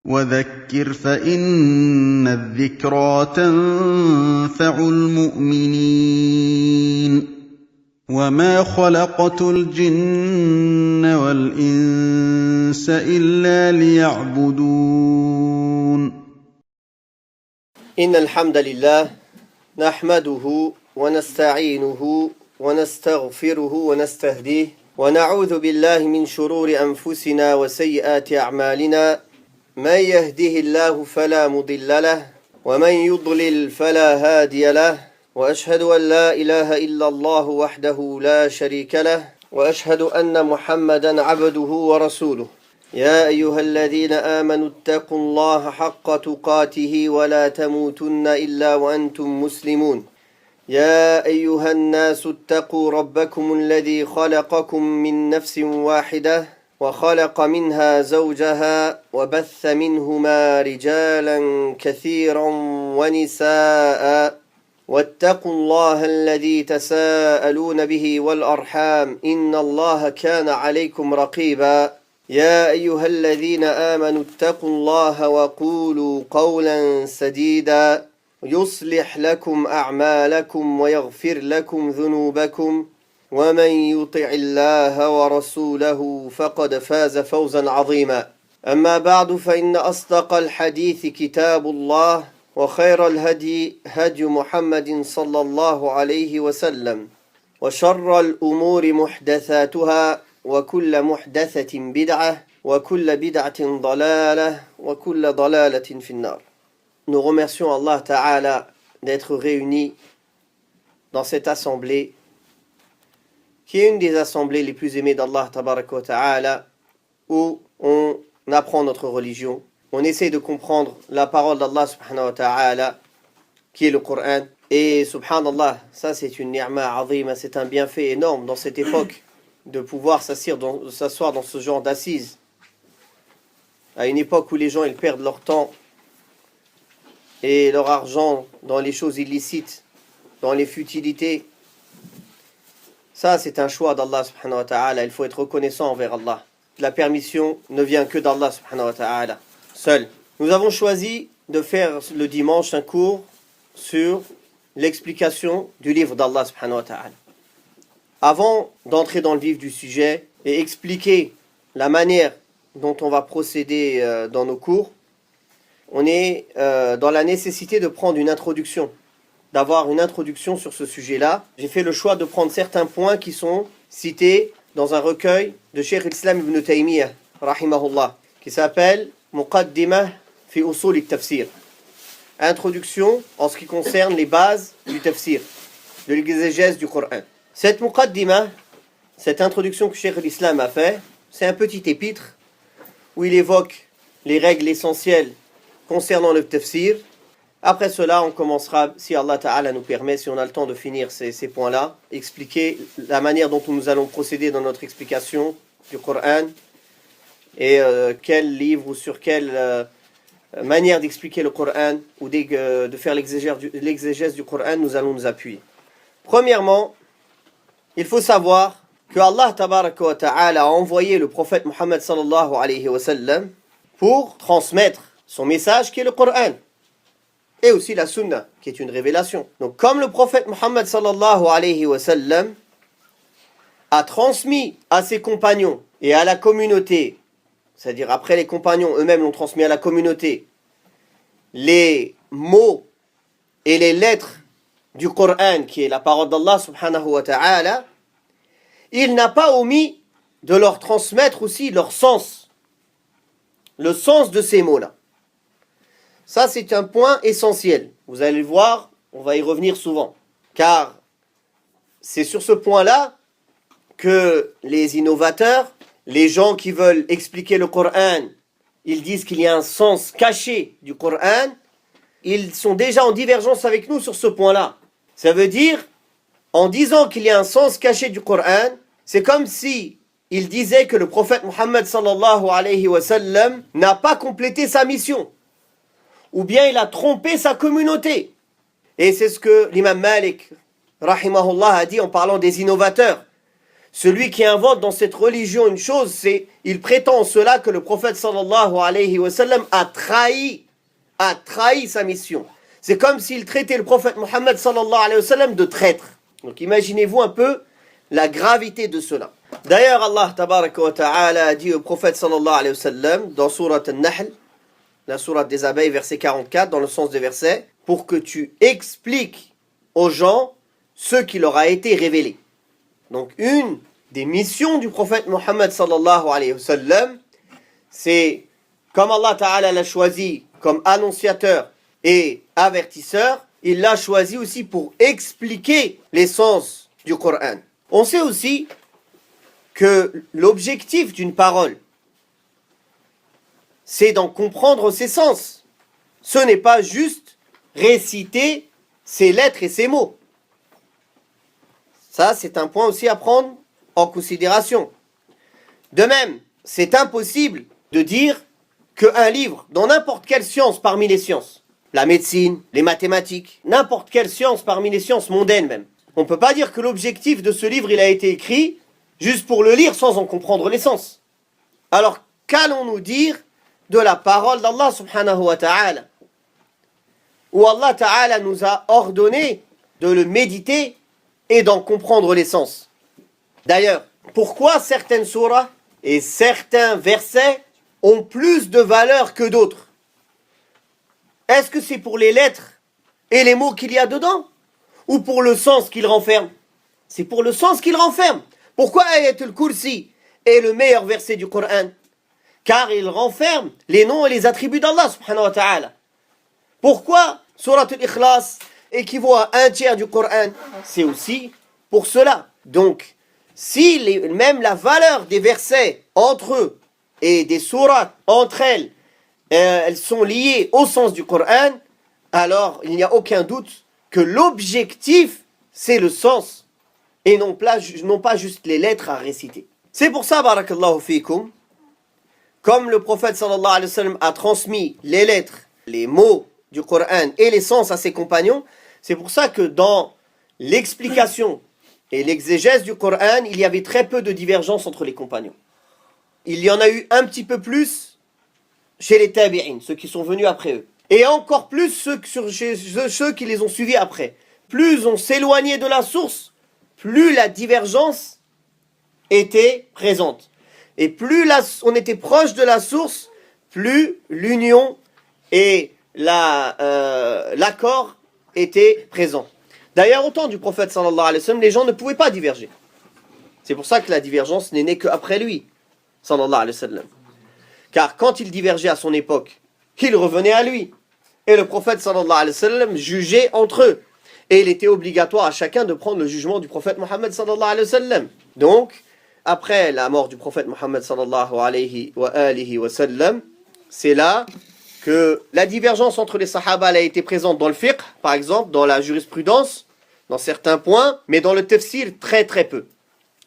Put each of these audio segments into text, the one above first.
وَذَكِّرْ فَإِنَّ الذِّكْرَىٰ تَنفَعُ الْمُؤْمِنِينَ وَمَا خَلَقْتُ الْجِنَّ وَالْإِنسَ إِلَّا لِيَعْبُدُونِ إن الحمد لله نحمده ونستعينه ونستغفره ونستهديه ونعوذ بالله من شرور أنفسنا وسيئات أعمالنا من يهده الله فلا مضل له ومن يضلل فلا هادي له وأشهد أن لا إله إلا الله وحده لا شريك له وأشهد أن محمدا عبده ورسوله يا أيها الذين آمنوا اتقوا الله حق تقاته ولا تموتن إلا وأنتم مسلمون يا أيها الناس اتقوا ربكم الذي خلقكم من نفس واحدة وخلق منها زوجها وبث منهما رجالا كثيرا ونساء واتقوا الله الذي تساءلون به والأرحام إن الله كان عليكم رقيبا يا أيها الذين آمنوا اتقوا الله وقولوا قولا سديدا يصلح لكم أعمالكم ويغفر لكم ذنوبكم ومن يطع الله ورسوله فقد فاز فوزا عظيما أما بعد فإن أصدق الحديث كتاب الله وخير الهدي هدي محمد صلى الله عليه وسلم وشر الأمور محدثاتها وكل محدثة بدعة وكل بدعة ضلالة وكل ضلالة في النار. Nous remercions Allah Ta'ala d'être réunis dans cette assemblée qui est une des assemblées les plus aimées d'Allah Tabaraka wa Ta'ala où on apprend notre religion, on essaie de comprendre la parole d'Allah Subhanahu wa Ta'ala qui est le Coran. Et subhanallah, ça c'est une ni'ma azima, c'est un bienfait énorme dans cette époque de pouvoir s'asseoir dans ce genre d'assises. À une époque où les gens ils perdent leur temps et leur argent dans les choses illicites, dans les futilités. Ça c'est un choix d'Allah subhanahu wa ta'ala, il faut être reconnaissant envers Allah. La permission ne vient que d'Allah subhanahu wa ta'ala, seul. Nous avons choisi de faire le dimanche un cours sur l'explication du livre d'Allah subhanahu wa ta'ala. Avant d'entrer dans le vif du sujet et expliquer la manière dont on va procéder dans nos cours, on est dans la nécessité de prendre une introduction, d'avoir une introduction sur ce sujet-là. J'ai fait le choix de prendre certains points qui sont cités dans un recueil de Cheikh Islam ibn Taymiyyah, rahimahullah, qui s'appelle Muqaddimah fi usul al-tafsir. Introduction en ce qui concerne les bases du tafsir, de l'exégèse du Coran. Cette muqaddimah, cette introduction que Cheikh l'Islam a fait, c'est un petit épître où il évoque les règles essentielles concernant le tafsir. Après cela, on commencera, si Allah Ta'ala nous permet, si on a le temps de finir ces points-là, expliquer la manière dont nous allons procéder dans notre explication du Coran et quel livre ou sur quelle manière d'expliquer le Coran ou de faire l'exégèse du Coran nous allons nous appuyer. Premièrement, il faut savoir que Allah Tabaraka wa Ta'ala a envoyé le prophète Muhammad sallallahu alayhi wa sallam pour transmettre son message qui est le Coran et aussi la Sunna qui est une révélation. Donc comme le prophète Muhammad sallallahu alayhi wa sallam a transmis à ses compagnons et à la communauté, c'est-à-dire après les compagnons eux-mêmes l'ont transmis à la communauté, les mots et les lettres du Coran qui est la parole d'Allah subhanahu wa ta'ala, il n'a pas omis de leur transmettre aussi leur sens, le sens de ces mots-là. Ça c'est un point essentiel, vous allez le voir, on va y revenir souvent, car c'est sur ce point-là que les innovateurs, les gens qui veulent expliquer le Coran, ils disent qu'il y a un sens caché du Coran, ils sont déjà en divergence avec nous sur ce point-là. Ça veut dire, en disant qu'il y a un sens caché du Coran, c'est comme si il disait que le prophète Muhammad sallallahu alayhi wa sallam n'a pas complété sa mission, ou bien il a trompé sa communauté. Et c'est ce que l'imam Malik, rahimahullah, a dit en parlant des innovateurs. Celui qui invente dans cette religion une chose, il prétend en cela que le prophète sallallahu alayhi wa sallam a trahi sa mission. C'est comme s'il traitait le prophète Mohammed sallallahu alayhi wa sallam de traître. Donc imaginez-vous un peu la gravité de cela. D'ailleurs, Allah tabaraka wa ta'ala a dit au prophète sallallahu alayhi wa sallam dans sourate An-Nahl, la sourate des abeilles, verset 44, dans le sens des versets, pour que tu expliques aux gens ce qui leur a été révélé. Donc une des missions du prophète Mohammed sallallahu alayhi wa sallam, c'est, comme Allah ta'ala l'a choisi comme annonciateur et avertisseur, il l'a choisi aussi pour expliquer l'essence du Coran. On sait aussi que l'objectif d'une parole, c'est d'en comprendre ses sens. Ce n'est pas juste réciter ses lettres et ses mots. Ça, c'est un point aussi à prendre en considération. De même, c'est impossible de dire qu'un livre, dans n'importe quelle science parmi les sciences, la médecine, les mathématiques, n'importe quelle science parmi les sciences mondaines même, on ne peut pas dire que l'objectif de ce livre, il a été écrit juste pour le lire sans en comprendre l'essence. Alors, qu'allons-nous dire de la parole d'Allah subhanahu wa ta'ala, où Allah ta'ala nous a ordonné de le méditer et d'en comprendre l'essence. D'ailleurs, pourquoi certaines sourates et certains versets ont plus de valeur que d'autres? Est-ce que c'est pour les lettres et les mots qu'il y a dedans, ou pour le sens qu'ils renferment? C'est pour le sens qu'ils renferment. Pourquoi Ayatul Kursi est le meilleur verset du Coran? Car il renferme les noms et les attributs d'Allah subhanahu wa ta'ala. Pourquoi Surat al-Ikhlas équivaut à un tiers du Coran? C'est aussi pour cela. Donc, si même la valeur des versets entre eux et des sourates entre elles, elles sont liées au sens du Coran, alors il n'y a aucun doute que l'objectif, c'est le sens, et non pas juste les lettres à réciter. C'est pour ça, barakallahu fikum, comme le prophète sallallahu alayhi wa sallam a transmis les lettres, les mots du Coran et les sens à ses compagnons, c'est pour ça que dans l'explication et l'exégèse du Coran, il y avait très peu de divergences entre les compagnons. Il y en a eu un petit peu plus chez les tabi'in, ceux qui sont venus après eux. Et encore plus ceux qui les ont suivis après. Plus on s'éloignait de la source, plus la divergence était présente. Et plus on était proche de la source, plus l'union et l'accord étaient présents. D'ailleurs, au temps du prophète sallallahu alayhi wa sallam, les gens ne pouvaient pas diverger. C'est pour ça que la divergence n'est née qu'après lui, sallallahu alayhi wa sallam. Car quand il divergeait à son époque, il revenait à lui. Et le prophète sallallahu alayhi wa sallam jugeait entre eux. Et il était obligatoire à chacun de prendre le jugement du prophète Mohammed sallallahu alayhi wa sallam. Donc, après la mort du prophète Mohammed sallallahu alayhi wa sallam, c'est là que la divergence entre les sahaba a été présente dans le fiqh, par exemple, dans la jurisprudence, dans certains points, mais dans le tafsir, très très peu.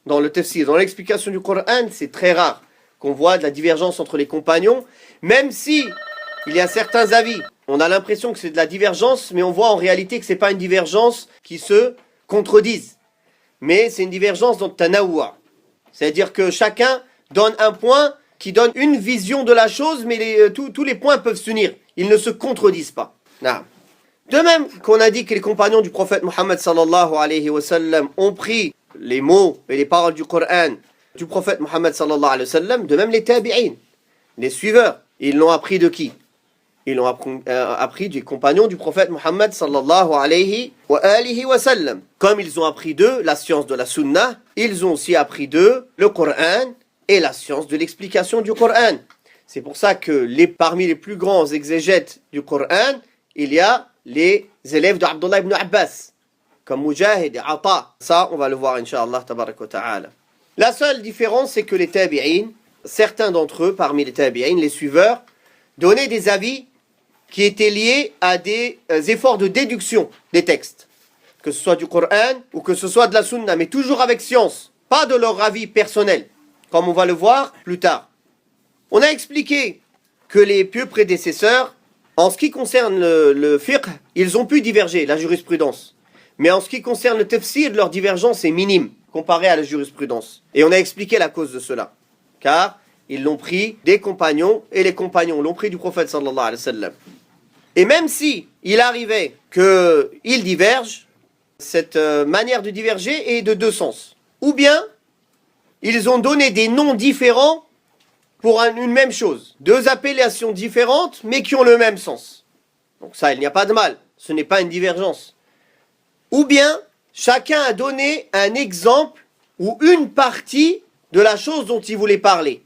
Dans le tafsir, dans l'explication du Coran, c'est très rare qu'on voit de la divergence entre les compagnons, même si il y a certains avis. On a l'impression que c'est de la divergence, mais on voit en réalité que ce n'est pas une divergence qui se contredise. Mais c'est une divergence dans tanawwa. C'est-à-dire que chacun donne un point qui donne une vision de la chose, mais tous les points peuvent s'unir. Ils ne se contredisent pas. De même qu'on a dit que les compagnons du prophète Mohammed sallallahu alayhi wa sallam ont pris les mots et les paroles du Coran du prophète Mohammed sallallahu alayhi wa sallam, de même les tabi'in, les suiveurs, ils l'ont appris de qui? Ils l'ont appris des compagnons du prophète Mohammed sallallahu alayhi wa sallam. Comme ils ont appris d'eux la science de la sunna, ils ont aussi appris d'eux le Coran et la science de l'explication du Coran. C'est pour ça que parmi les plus grands exégètes du Coran, il y a les élèves d'Abdullah ibn Abbas, comme Mujahid et Ata. Ça, on va le voir, incha'Allah, tabarak wa ta'ala. La seule différence, c'est que les tabi'in, certains d'entre eux, parmi les tabi'in, les suiveurs, donnaient des avis qui étaient liés à des efforts de déduction des textes. Que ce soit du Coran ou que ce soit de la sunna, mais toujours avec science, pas de leur avis personnel, comme on va le voir plus tard. On a expliqué que les pieux prédécesseurs, en ce qui concerne le fiqh, ils ont pu diverger, la jurisprudence. Mais en ce qui concerne le tafsir, leur divergence est minime. comparé à la jurisprudence. Et on a expliqué la cause de cela. Car ils l'ont pris des compagnons, et les compagnons l'ont pris du prophète sallallahu alayhi wa sallam. Et même si il arrivait qu'ils divergent, cette manière de diverger est de deux sens. Ou bien, ils ont donné des noms différents pour une même chose. Deux appellations différentes, mais qui ont le même sens. Donc ça, il n'y a pas de mal. Ce n'est pas une divergence. Ou bien, chacun a donné un exemple ou une partie de la chose dont il voulait parler.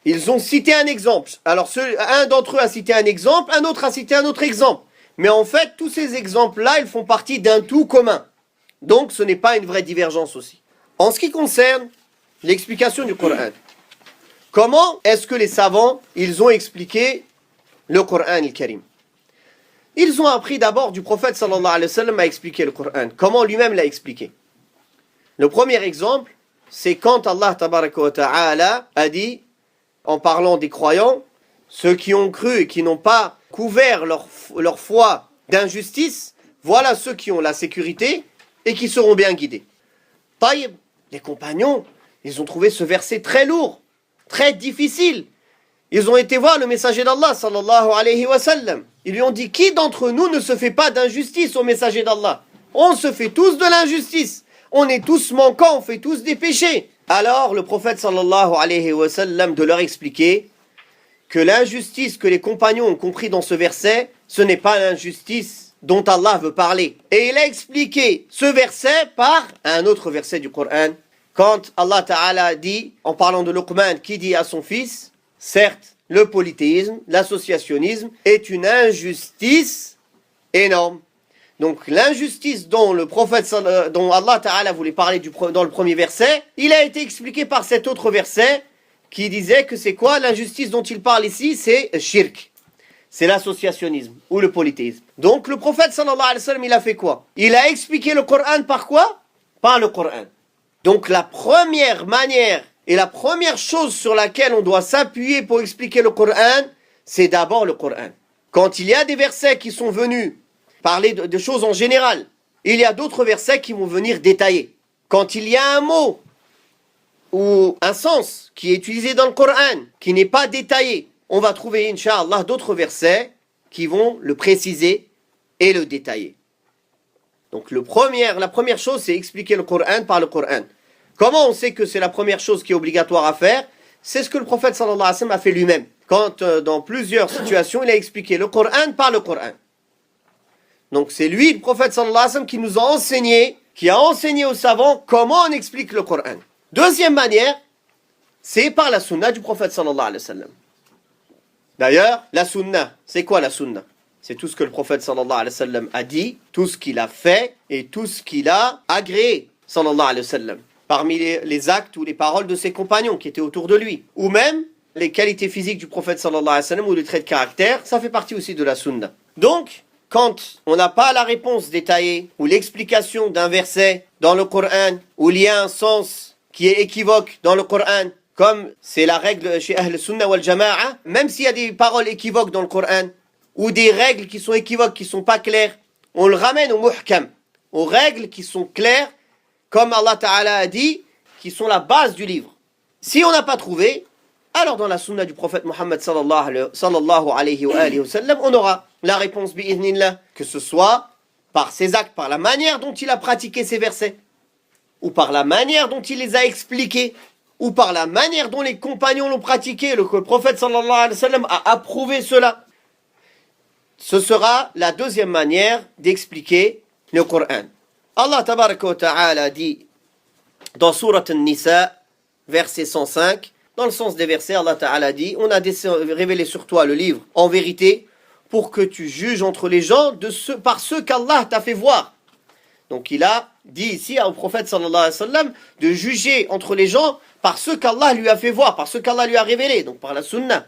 Ils ont cité un exemple. Alors, un d'entre eux a cité un exemple, un autre a cité un autre exemple. Mais en fait, tous ces exemples-là, ils font partie d'un tout commun. Donc, ce n'est pas une vraie divergence aussi. En ce qui concerne l'explication du Coran, comment est-ce que les savants, ils ont expliqué le Coran al-Karim? Ils ont appris d'abord du prophète sallallahu alayhi wa sallam à expliquer le Coran. Comment lui-même l'a expliqué? Le premier exemple, c'est quand Allah tabaraka wa ta'ala a dit, en parlant des croyants, ceux qui ont cru et qui n'ont pas couvert leur foi d'injustice, voilà ceux qui ont la sécurité et qui seront bien guidés. Taïb, les compagnons, ils ont trouvé ce verset très lourd, très difficile. Ils ont été voir le messager d'Allah, sallallahu alayhi wa sallam. Ils lui ont dit, qui d'entre nous ne se fait pas d'injustice au messager d'Allah? On se fait tous de l'injustice. On est tous manquants, on fait tous des péchés. Alors le prophète sallallahu alayhi wa sallam de leur expliquer que l'injustice que les compagnons ont compris dans ce verset, ce n'est pas l'injustice dont Allah veut parler. Et il a expliqué ce verset par un autre verset du Coran. Quand Allah Ta'ala dit, en parlant de Luqman, qui dit à son fils, certes, le polythéisme, l'associationnisme est une injustice énorme. Donc l'injustice dont dont Allah Ta'ala voulait parler dans le premier verset, il a été expliqué par cet autre verset qui disait que c'est quoi l'injustice dont il parle ici? C'est shirk. C'est l'associationnisme ou le polythéisme. Donc le prophète sallallahu alayhi wa sallam, il a fait quoi? Il a expliqué le Coran par quoi? Par le Coran. Donc la première manière et la première chose sur laquelle on doit s'appuyer pour expliquer le Coran, c'est d'abord le Coran. Quand il y a des versets qui sont venus parler de choses en général, il y a d'autres versets qui vont venir détailler. Quand il y a un mot ou un sens qui est utilisé dans le Coran, qui n'est pas détaillé, on va trouver, Inch'Allah, d'autres versets qui vont le préciser et le détailler. Donc la première chose, c'est expliquer le Coran par le Coran. Comment on sait que c'est la première chose qui est obligatoire à faire? C'est ce que le prophète sallallahu alayhi wa sallam a fait lui-même. Quand dans plusieurs situations, il a expliqué le Coran par le Coran. Donc c'est lui, le prophète sallallahu alayhi wa sallam, qui nous a enseigné, qui a enseigné aux savants comment on explique le Coran. Deuxième manière, c'est par la sunna du prophète sallallahu alayhi wa sallam. D'ailleurs, la sunna, c'est quoi la sunna? C'est tout ce que le prophète sallallahu alayhi wa sallam a dit, tout ce qu'il a fait et tout ce qu'il a agréé sallallahu alayhi wa sallam. Parmi les actes ou les paroles de ses compagnons qui étaient autour de lui. Ou même les qualités physiques du prophète sallallahu alayhi wa sallam ou les traits de caractère, ça fait partie aussi de la sunna. Donc, quand on n'a pas la réponse détaillée ou l'explication d'un verset dans le Coran, où il y a un sens qui est équivoque dans le Coran, comme c'est la règle chez Ahl Sunnah wal Jama'a, même s'il y a des paroles équivoques dans le Coran, ou des règles qui sont équivoques, qui ne sont pas claires, on le ramène au muhkam, aux règles qui sont claires, comme Allah Ta'ala a dit, qui sont la base du livre. Si on n'a pas trouvé, alors dans la sunna du prophète Muhammad sallallahu alayhi wa sallam, on aura la réponse bi'idhnillah, que ce soit par ses actes, par la manière dont il a pratiqué ces versets, ou par la manière dont il les a expliqués, ou par la manière dont les compagnons l'ont pratiqué, le prophète sallallahu alayhi wa sallam a approuvé cela. Ce sera la deuxième manière d'expliquer le Coran. Allah tabaraka wa ta'ala dit dans Surat An-Nisa, verset 105, dans le sens des versets, Allah Ta'ala dit, on a révélé sur toi le livre en vérité pour que tu juges entre les gens par ceux qu'Allah t'a fait voir. Donc il a dit ici au prophète sallallahu alayhi wa sallam de juger entre les gens par ceux qu'Allah lui a fait voir, par ceux qu'Allah lui a révélé, donc par la sunna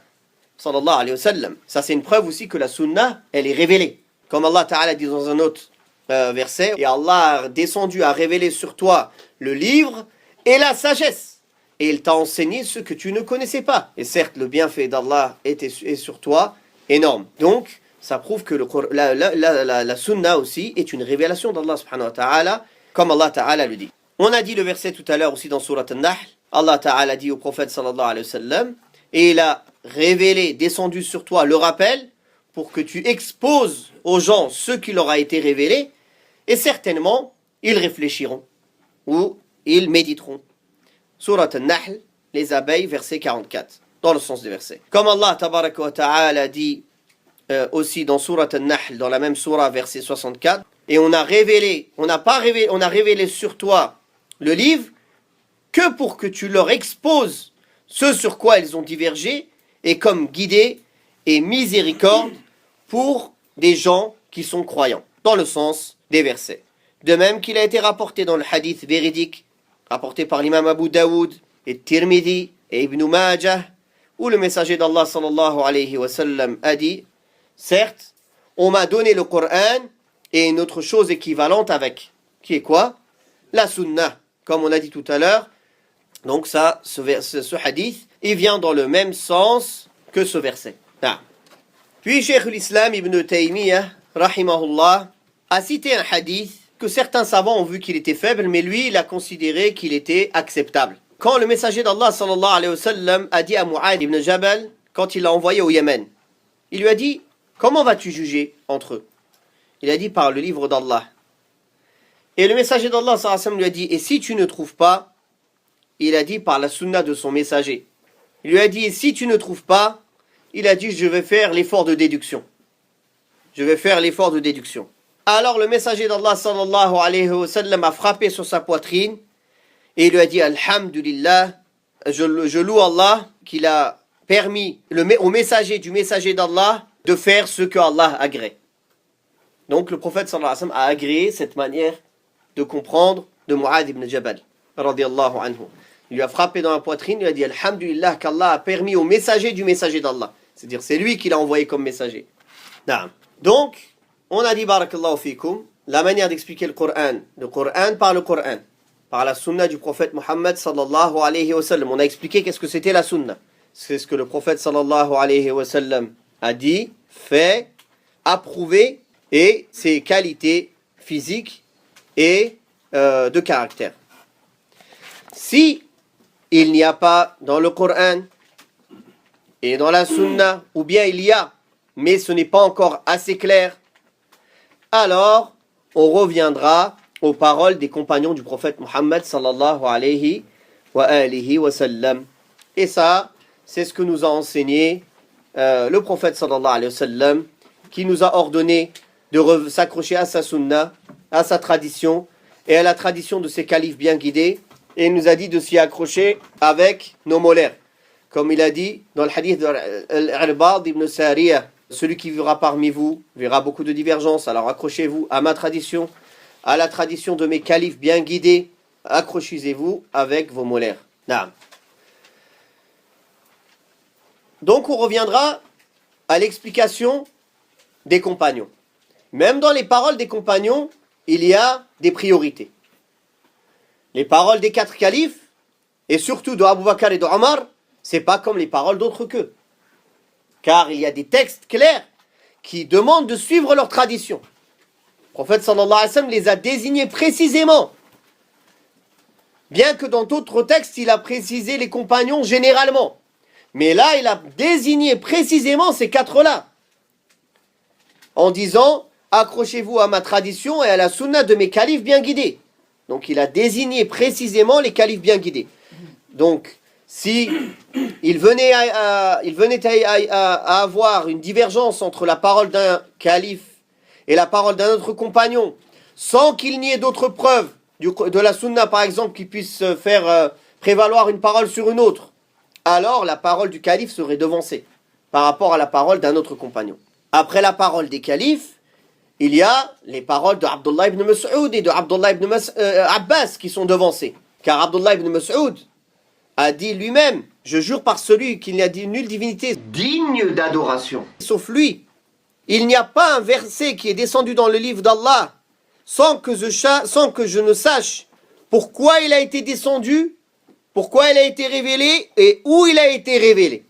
sallallahu alayhi wa sallam. Ça c'est une preuve aussi que la sunna, elle est révélée. Comme Allah Ta'ala dit dans un autre verset, et Allah a descendu à révéler sur toi le livre et la sagesse. Et il t'a enseigné ce que tu ne connaissais pas. Et certes, le bienfait d'Allah est sur toi énorme. Donc, ça prouve que la sunna aussi est une révélation d'Allah subhanahu wa ta'ala, comme Allah Ta'ala le dit. On a dit le verset tout à l'heure aussi dans Surat An-Nahl. Allah Ta'ala dit au prophète sallallahu alayhi wa sallam, et il a révélé, descendu sur toi le rappel pour que tu exposes aux gens ce qui leur a été révélé, et certainement ils réfléchiront ou ils méditeront. Surat An-Nahl, les abeilles, verset 44, dans le sens des versets. Comme Allah Tabaraka wa Ta'ala dit aussi dans Surat An-Nahl, dans la même surah, verset 64, et on a révélé sur toi le livre que pour que tu leur exposes ce sur quoi ils ont divergé, et comme guidée et miséricorde pour des gens qui sont croyants, dans le sens des versets. De même qu'il a été rapporté dans le hadith véridique, rapporté par l'imam Abu Daoud et Tirmidhi et Ibn Majah, où le messager d'Allah sallallahu alayhi wa sallam a dit, certes, on m'a donné le Coran et une autre chose équivalente avec, qui est quoi? La Sunnah, comme on a dit tout à l'heure. Donc ça, ce hadith, il vient dans le même sens que ce verset. Ah. Puis Cheikh l'Islam Ibn Taymiyyah, rahimahullah, a cité un hadith que certains savants ont vu qu'il était faible, mais lui, il a considéré qu'il était acceptable. Quand le messager d'Allah sallallahu alayhi wa sallam a dit à Mu'adh ibn Jabal, quand il l'a envoyé au Yémen, il lui a dit, comment vas-tu juger entre eux? Il a dit, par le livre d'Allah. Et le messager d'Allah sallallahu alayhi wa sallam lui a dit, et si tu ne trouves pas? Il a dit, par la sunna de son messager. Il lui a dit, et si tu ne trouves pas? Il a dit, je vais faire l'effort de déduction. Je vais faire l'effort de déduction. Alors le messager d'Allah sallallahu alayhi wa sallam a frappé sur sa poitrine et il lui a dit, Alhamdulillah, je loue Allah qu'il a permis au messager du messager d'Allah de faire ce que Allah agrée. Donc le prophète sallallahu alayhi wa sallam a agréé cette manière de comprendre de Mu'adh ibn Jabal, radiyallahu anhu. Il lui a frappé dans la poitrine, il lui a dit, Alhamdulillah, qu'Allah a permis au messager du messager d'Allah. C'est-à-dire, c'est lui qui l'a envoyé comme messager. Donc, on a dit, barakallahu fikum, la manière d'expliquer le Coran par le Coran, par la sunna du prophète Muhammad sallallahu alayhi wa sallam. On a expliqué qu'est-ce que c'était la sunna. C'est ce que le prophète sallallahu alayhi wa sallam a dit, fait, approuvé, et ses qualités physiques et de caractère. Si il n'y a pas dans le Coran et dans la sunna, ou bien il y a, mais ce n'est pas encore assez clair, alors on reviendra aux paroles des compagnons du prophète Muhammad sallallahu alayhi wa sallam. Et ça, c'est ce que nous a enseigné le prophète sallallahu alayhi wa sallam, qui nous a ordonné de s'accrocher à sa sunna, à sa tradition et à la tradition de ses califes bien guidés, et il nous a dit de s'y accrocher avec nos molaires. Comme il a dit dans le hadith d'Al-Irbad ibn Sariyah, celui qui vivra parmi vous verra beaucoup de divergences, alors accrochez-vous à ma tradition, à la tradition de mes califes bien guidés, accrochez-vous avec vos molaires. Naam. Donc on reviendra à l'explication des compagnons. Même dans les paroles des compagnons, il y a des priorités. Les paroles des 4 califes, et surtout de Abu Bakr et de Omar, c'est pas comme les paroles d'autres qu'eux. Car il y a des textes clairs qui demandent de suivre leur tradition. Le prophète sallallahu alayhi wa sallam les a désignés précisément. Bien que dans d'autres textes, il a précisé les compagnons généralement. Mais là, il a désigné précisément ces 4-là. En disant, accrochez-vous à ma tradition et à la sunna de mes califes bien guidés. Donc il a désigné précisément les califes bien guidés. Donc, si il venait à avoir une divergence entre la parole d'un calife et la parole d'un autre compagnon, sans qu'il n'y ait d'autres preuves de la sunna, par exemple, qui puissent faire prévaloir une parole sur une autre, alors la parole du calife serait devancée par rapport à la parole d'un autre compagnon. Après la parole des califes, il y a les paroles de Abdullah ibn Mas'ud et de Abdullah ibn Abbas qui sont devancées. Car Abdullah ibn Mas'ud a dit lui-même, je jure par celui qu'il n'y a nulle divinité digne d'adoration, sauf lui. Il n'y a pas un verset qui est descendu dans le livre d'Allah sans que je ne sache pourquoi il a été descendu, pourquoi il a été révélé et où il a été révélé.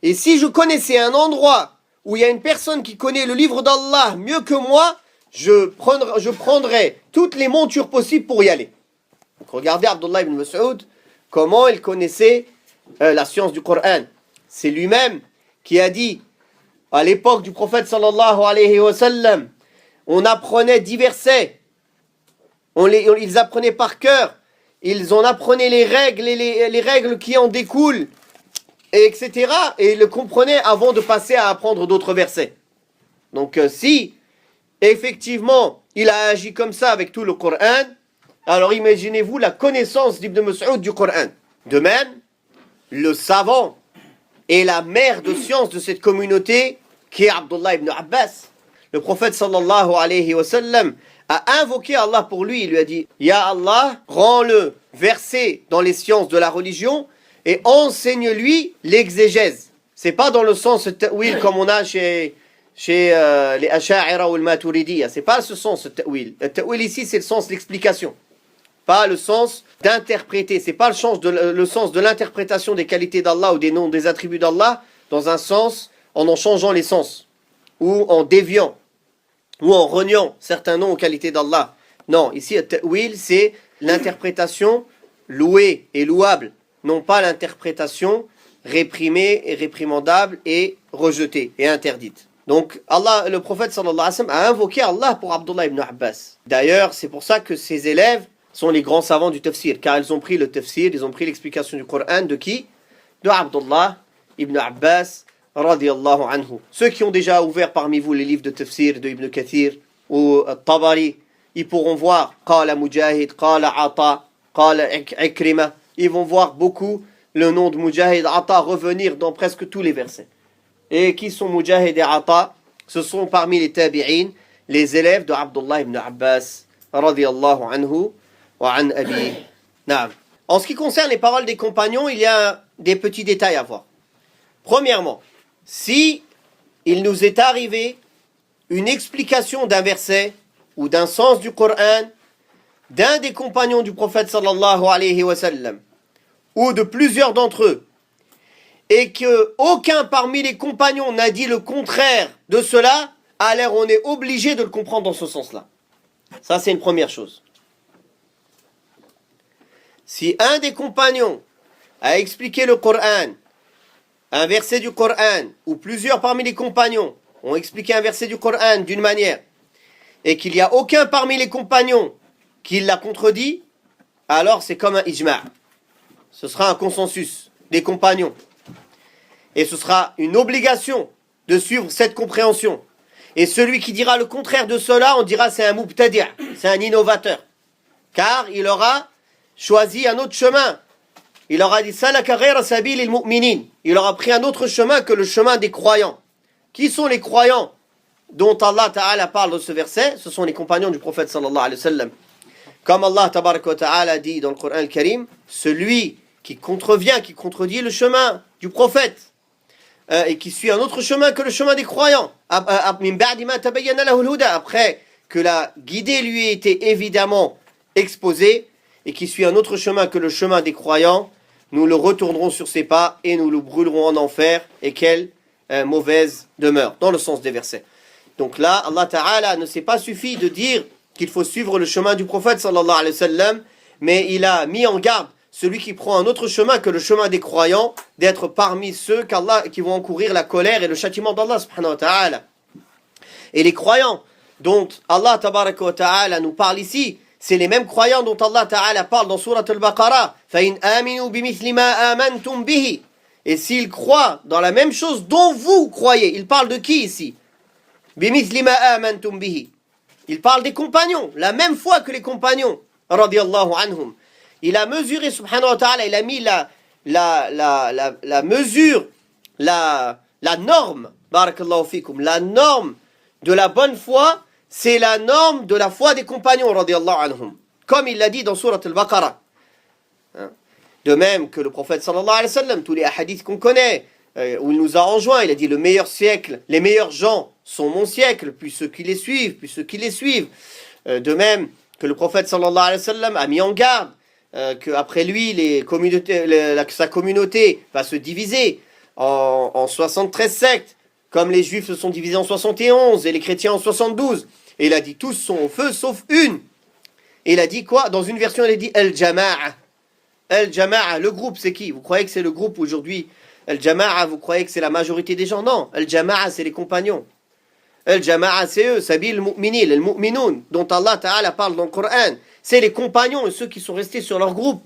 Et si je connaissais un endroit où il y a une personne qui connaît le livre d'Allah mieux que moi, je prendrais toutes les montures possibles pour y aller. Donc Regardez Abdullah ibn Mas'ud, comment il connaissait la science du Coran. C'est lui-même qui a dit, à l'époque du prophète sallallahu alayhi wa sallam, on apprenait divers versets, ils apprenaient par cœur, ils en apprenaient les règles, les règles qui en découlent, etc. Et ils le comprenaient avant de passer à apprendre d'autres versets. Donc si, effectivement, il a agi comme ça avec tout le Coran, alors imaginez-vous la connaissance d'Ibn Mas'ud du Coran. De même, le savant et la mère de science de cette communauté, qui est Abdullah ibn Abbas, le prophète sallallahu alayhi wa sallam a invoqué Allah pour lui. Il lui a dit, Ya Allah, rends-le versé dans les sciences de la religion et enseigne-lui l'exégèse. C'est pas dans le sens ta'wil comme on a chez les Asha'ira ou le Maturidiyya. C'est pas ce sens ta'wil. Le ta'wil ici, c'est le sens de l'explication, pas le sens d'interpréter. C'est pas le sens de l'interprétation des qualités d'Allah ou des noms, des attributs d'Allah dans un sens en changeant les sens ou en déviant ou en reniant certains noms ou qualités d'Allah. Non, ici, le ta'wil, c'est l'interprétation louée et louable, non pas l'interprétation réprimée et réprimandable et rejetée et interdite. Donc, Allah, le prophète sallallahu alayhi wa sallam a invoqué Allah pour Abdullah ibn Abbas. D'ailleurs, c'est pour ça que ses élèves sont les grands savants du tafsir, car ils ont pris le tafsir, ils ont pris l'explication du Coran de qui? De Abdullah ibn Abbas radiyallahu anhu. Ceux qui ont déjà ouvert parmi vous les livres de tafsir de Ibn Kathir ou Tabari, ils pourront voir Qala Mujahid, Qala Ata, Qala Ikrima. Ils vont voir beaucoup le nom de Mujahid, Ata revenir dans presque tous les versets. Et qui sont Mujahid et Ata? Ce sont parmi les tabi'in, les élèves de Abdullah ibn Abbas radiyallahu anhu wa an abi. Naam. En ce qui concerne les paroles des compagnons, il y a des petits détails à voir. Premièrement, si il nous est arrivé une explication d'un verset ou d'un sens du Coran d'un des compagnons du prophète sallallahu alayhi wa sallam ou de plusieurs d'entre eux et que aucun parmi les compagnons n'a dit le contraire de cela, alors on est obligé de le comprendre dans ce sens-là. Ça, c'est une première chose. Si un des compagnons a expliqué le Coran, un verset du Coran, ou plusieurs parmi les compagnons ont expliqué un verset du Coran d'une manière, et qu'il n'y a aucun parmi les compagnons qui l'a contredit, alors c'est comme un ijma'. Ce sera un consensus des compagnons. Et ce sera une obligation de suivre cette compréhension. Et celui qui dira le contraire de cela, on dira c'est un mubtadi', c'est un innovateur. Car il aura choisi un autre chemin. Il aura dit salaka ghayra sabilil mu'minin. Il aura pris un autre chemin que le chemin des croyants. Qui sont les croyants dont Allah Ta'ala parle dans ce verset? Ce sont les compagnons du prophète sallallahu alayhi wa sallam. Comme Allah Tabaraka wa Ta'ala dit dans le Coran al-Karim, celui qui contrevient, qui contredit le chemin du prophète et qui suit un autre chemin que le chemin des croyants, après que la guidée lui ait été évidemment exposée, et qui suit un autre chemin que le chemin des croyants, nous le retournerons sur ses pas et nous le brûlerons en enfer. Et quelle mauvaise demeure, dans le sens des versets. Donc là, Allah Ta'ala ne s'est pas suffi de dire qu'il faut suivre le chemin du prophète sallallahu alayhi wa sallam, mais il a mis en garde celui qui prend un autre chemin que le chemin des croyants, d'être parmi ceux qui vont encourir la colère et le châtiment d'Allah subhanahu wa ta'ala. Et les croyants dont Allah tabaraka wa ta'ala nous parle ici, c'est les mêmes croyants dont Allah Ta'ala parle dans Surat al-Baqarah. فَإِنْ آمِنُوا بِمِثْلِ مَا آمَنْتُمْ بِهِ. Et s'ils croient dans la même chose dont vous croyez, il parle de qui ici? بِمِثْلِ مَا آمَنْتُمْ بِهِ. Il parle des compagnons, la même foi que les compagnons, radiyallahu anhum. Il a mesuré, subhanahu wa ta'ala, il a mis la mesure, la norme, barakallahu fikum, la norme de la bonne foi, c'est la norme de la foi des compagnons, radiyallahu anhum. Comme il l'a dit dans Surat al-Baqarah. De même que le prophète sallallahu alayhi wa sallam, tous les hadiths qu'on connaît, où il nous a enjoint, il a dit le meilleur siècle, les meilleurs gens sont mon siècle, puis ceux qui les suivent, puis ceux qui les suivent. De même que le prophète sallallahu alayhi wa sallam a mis en garde qu'après lui, sa communauté va se diviser en 73 sectes, comme les juifs se sont divisés en 71 et les chrétiens en 72. Et il a dit tous sont au feu sauf une. Et il a dit quoi? Dans une version, il a dit Al-Jama'a. Al-Jama'a, le groupe, c'est qui? Vous croyez que c'est le groupe aujourd'hui? Al-Jama'a, vous croyez que c'est la majorité des gens? Non. Al-Jama'a, c'est les compagnons. Al-Jama'a, c'est eux, Sabil al-Mu'minin, al-Mu'minoun, dont Allah Ta'ala parle dans le Coran. C'est les compagnons et ceux qui sont restés sur leur groupe.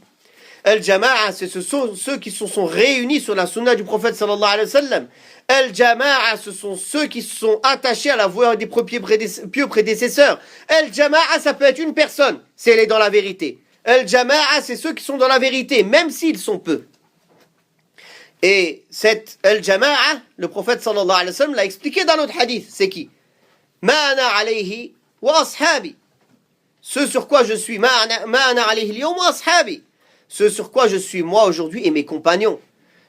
Al-Jama'a, c'est ceux qui se sont réunis sur la sunna du prophète sallallahu alayhi wa sallam. Al-Jama'a, ce sont ceux qui se sont attachés à la voie des pieux prédécesseurs. Al-Jama'a, ça peut être une personne, si elle est dans la vérité. Al-Jama'a, c'est ceux qui sont dans la vérité, même s'ils sont peu. Et cette Al-Jama'a, le prophète sallallahu alayhi wa sallam l'a expliqué dans notre hadith. C'est qui? Ma ana alayhi wa ashabi. Ce sur quoi je suis, ma ana alayhi al-yawm wa ashabi. Ce sur quoi je suis moi aujourd'hui et mes compagnons.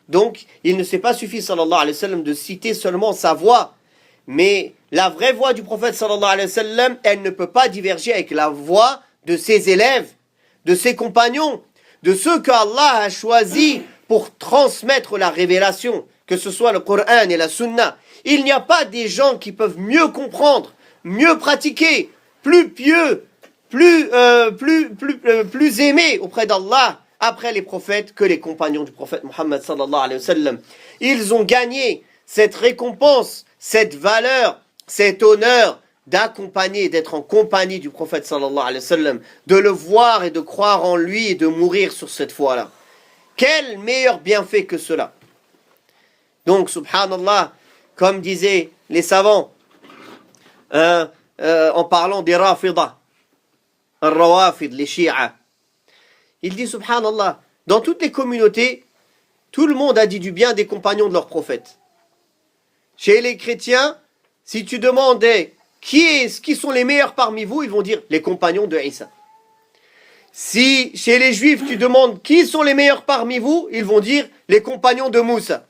Donc, il ne s'est pas suffi, sallallahu alayhi wa sallam, de citer seulement sa voix. Mais la vraie voix du prophète, sallallahu alayhi wa sallam, elle ne peut pas diverger avec la voix de ses élèves, de ses compagnons, de ceux qu'Allah a choisis pour transmettre la révélation, que ce soit le Coran et la Sunna. Il n'y a pas des gens qui peuvent mieux comprendre, mieux pratiquer, plus pieux, plus aimés auprès d'Allah après les prophètes que les compagnons du prophète Muhammad sallallahu alayhi wa sallam. Ils ont gagné cette récompense, cette valeur, cet honneur d'accompagner, d'être en compagnie du prophète sallallahu alayhi wa sallam, de le voir et de croire en lui et de mourir sur cette foi-là. Quel meilleur bienfait que cela. Donc, subhanallah, comme disaient les savants, en parlant des Rafida, al-Rawafid, les Shi'a, il dit, subhanallah, dans toutes les communautés, tout le monde a dit du bien des compagnons de leurs prophètes. Chez les chrétiens, si tu demandais qui sont les meilleurs parmi vous, ils vont dire les compagnons de Isa. Si chez les juifs, tu demandes qui sont les meilleurs parmi vous, ils vont dire les compagnons de Moussa.